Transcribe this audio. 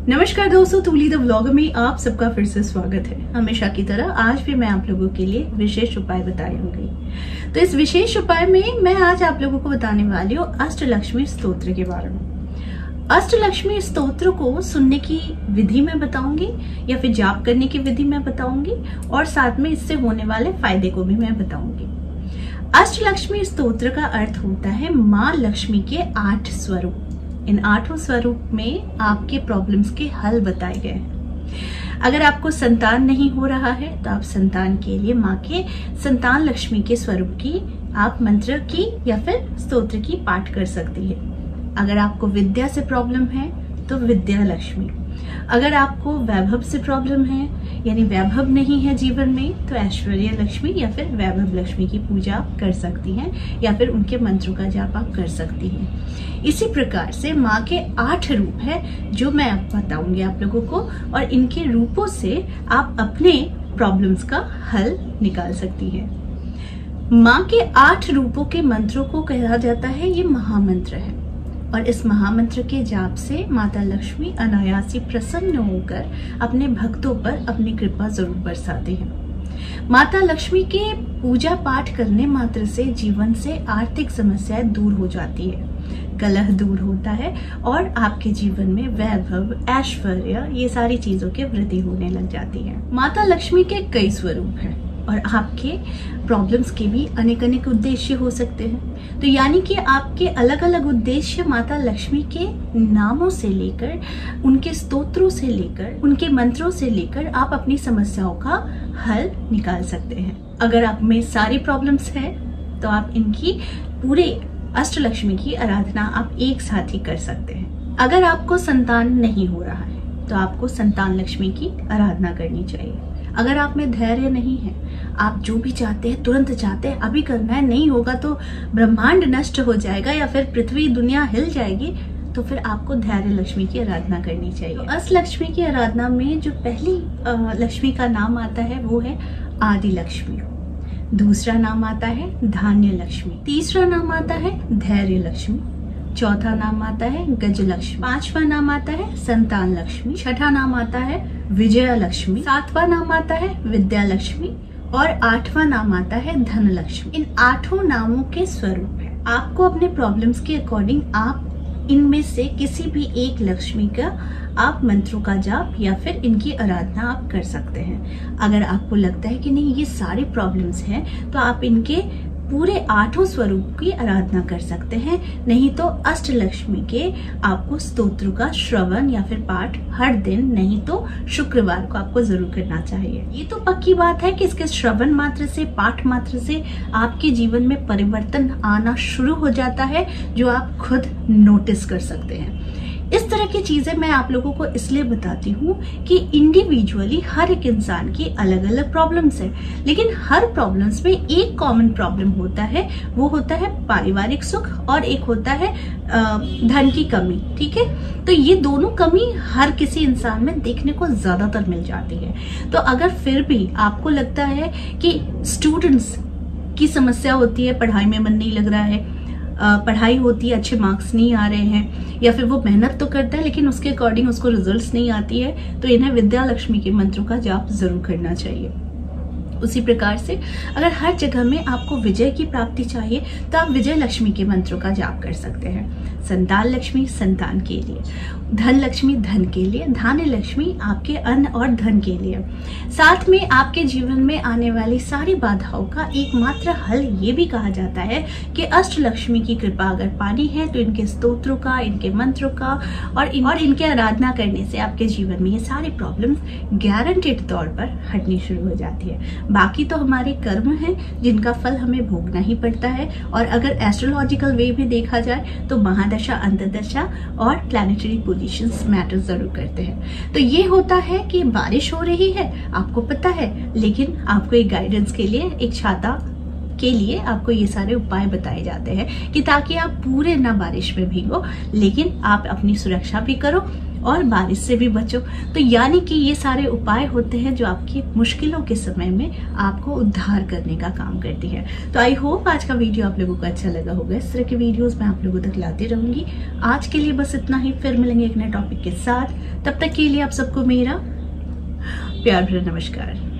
नमस्कार दोस्तों, तूली the vlogger में आप सबका फिर से स्वागत है। हमेशा की तरह आज भी मैं आप लोगों के लिए विशेष उपाय बताऊंगी। तो इस विशेष उपाय में मैं आज आप लोगों को बताने वाली हूँ अष्टलक्ष्मी स्तोत्र के बारे में। अष्टलक्ष्मी स्तोत्र को सुनने की विधि मैं बताऊंगी या फिर जाप करने की विधि मैं बताऊंगी और साथ में इससे होने वाले फायदे को भी मैं बताऊंगी। अष्टलक्ष्मी स्तोत्र का अर्थ होता है माँ लक्ष्मी के 8 स्वरूप। इन 8 स्वरूप में आपके प्रॉब्लम्स के हल बताए गए हैं। अगर आपको संतान नहीं हो रहा है तो आप संतान के लिए माँ के संतान लक्ष्मी के स्वरूप की आप मंत्र की या फिर स्तोत्र की पाठ कर सकती है। अगर आपको विद्या से प्रॉब्लम है तो विद्या लक्ष्मी, अगर आपको वैभव से प्रॉब्लम है यानी वैभव नहीं है जीवन में तो ऐश्वर्य लक्ष्मी या फिर वैभव लक्ष्मी की पूजा आप कर सकती हैं या फिर उनके मंत्रों का जाप आप कर सकती हैं। इसी प्रकार से माँ के 8 रूप है जो मैं अब बताऊंगी आप लोगों को, और इनके रूपों से आप अपने प्रॉब्लम्स का हल निकाल सकती हैं। माँ के 8 रूपों के मंत्रों को कहा जाता है ये महामंत्र है, और इस महामंत्र के जाप से माता लक्ष्मी अनायास ही प्रसन्न होकर अपने भक्तों पर अपनी कृपा जरूर बरसाती हैं। माता लक्ष्मी के पूजा पाठ करने मात्र से जीवन से आर्थिक समस्याएं दूर हो जाती है, कलह दूर होता है और आपके जीवन में वैभव, ऐश्वर्य ये सारी चीजों की वृद्धि होने लग जाती है। माता लक्ष्मी के कई स्वरूप हैं और आपके प्रॉब्लम्स के भी अनेक उद्देश्य हो सकते हैं। तो यानी कि आपके अलग अलग उद्देश्य माता लक्ष्मी के नामों से लेकर, उनके स्तोत्रों से लेकर, उनके मंत्रों से लेकर आप अपनी समस्याओं का हल निकाल सकते हैं। अगर आप में सारी प्रॉब्लम्स है तो आप इनकी पूरे अष्टलक्ष्मी की आराधना आप एक साथ ही कर सकते हैं। अगर आपको संतान नहीं हो रहा है तो आपको संतान लक्ष्मी की आराधना करनी चाहिए। अगर आप में धैर्य नहीं है, आप जो भी चाहते हैं तुरंत चाहते हैं, अभी करना है, नहीं होगा तो ब्रह्मांड नष्ट हो जाएगा या फिर पृथ्वी दुनिया हिल जाएगी, तो फिर आपको धैर्य लक्ष्मी की आराधना करनी चाहिए। तो अष्टलक्ष्मी की आराधना में जो पहली लक्ष्मी का नाम आता है वो है आदि लक्ष्मी, दूसरा नाम आता है धान्य लक्ष्मी, तीसरा नाम आता है धैर्य लक्ष्मी, चौथा नाम आता है गज लक्ष्मी, 5वां नाम आता है संतान लक्ष्मी, 6ठा नाम आता है विजया लक्ष्मी, 7वां नाम आता है विद्या लक्ष्मी और 8वां नाम आता है धन लक्ष्मी। इन 8 नामों के स्वरूप है। आपको अपने प्रॉब्लम्स के अकॉर्डिंग आप इनमें से किसी भी एक लक्ष्मी का आप मंत्रों का जाप या फिर इनकी आराधना आप कर सकते हैं। अगर आपको लगता है कि नहीं ये सारी प्रॉब्लम्स हैं तो आप इनके पूरे 8 स्वरूप की आराधना कर सकते हैं। नहीं तो अष्टलक्ष्मी के आपको स्तोत्र का श्रवण या फिर पाठ हर दिन, नहीं तो शुक्रवार को आपको जरूर करना चाहिए। ये तो पक्की बात है कि इसके श्रवण मात्र से, पाठ मात्र से आपके जीवन में परिवर्तन आना शुरू हो जाता है जो आप खुद नोटिस कर सकते हैं। इस तरह की चीजें मैं आप लोगों को इसलिए बताती हूँ कि इंडिविजुअली हर एक इंसान की अलग अलग प्रॉब्लम्स है, लेकिन हर प्रॉब्लम्स में एक कॉमन प्रॉब्लम होता है, वो होता है पारिवारिक सुख और एक होता है धन की कमी। ठीक है, तो ये दोनों कमी हर किसी इंसान में देखने को ज्यादातर मिल जाती है। तो अगर फिर भी आपको लगता है कि स्टूडेंट्स की समस्या होती है, पढ़ाई में मन नहीं लग रहा है, पढ़ाई होती है, अच्छे मार्क्स नहीं आ रहे हैं, या फिर वो मेहनत तो करता है लेकिन उसके अकॉर्डिंग उसको रिजल्ट्स नहीं आती है, तो इन्हें विद्या लक्ष्मी के मंत्रों का जाप जरूर करना चाहिए। उसी प्रकार से अगर हर जगह में आपको विजय की प्राप्ति चाहिए तो आप विजय लक्ष्मी के मंत्रों का जाप कर सकते हैं। संतान लक्ष्मी संतान के लिए, धन लक्ष्मी धन के लिए, धान्य लक्ष्मी आपके अन्न और धन के लिए। साथ में आपके जीवन में आने वाली सारी बाधाओं का एकमात्र हल ये भी कहा जाता है कि अष्टलक्ष्मी की कृपा अगर पानी है तो इनके स्तोत्रों का, इनके मंत्रों का और इनके आराधना करने से आपके जीवन में ये सारी प्रॉब्लम्स गारंटेड तौर पर हटनी शुरू हो जाती है। बाकी तो हमारे कर्म हैं जिनका फल हमें भोगना ही पड़ता है, और अगर एस्ट्रोलॉजिकल वे में देखा जाए तो महादशा, अंतर्दशा और प्लैनेटरी पोजीशंस मैटर जरूर करते हैं। तो ये होता है कि बारिश हो रही है, आपको पता है, लेकिन आपको एक गाइडेंस के लिए, एक छाता के लिए आपको ये सारे उपाय बताए जाते हैं कि ताकि आप पूरे ना बारिश में भीगो लेकिन आप अपनी सुरक्षा भी करो और बारिश से भी बचो। तो यानी कि ये सारे उपाय होते हैं जो आपकी मुश्किलों के समय में आपको उद्धार करने का काम करती है। तो आई होप आज का वीडियो आप लोगों को अच्छा लगा होगा। इस तरह के वीडियोस मैं आप लोगों तक लाती रहूंगी। आज के लिए बस इतना ही, फिर मिलेंगे एक नए टॉपिक के साथ। तब तक के लिए आप सबको मेरा प्यार भरा नमस्कार।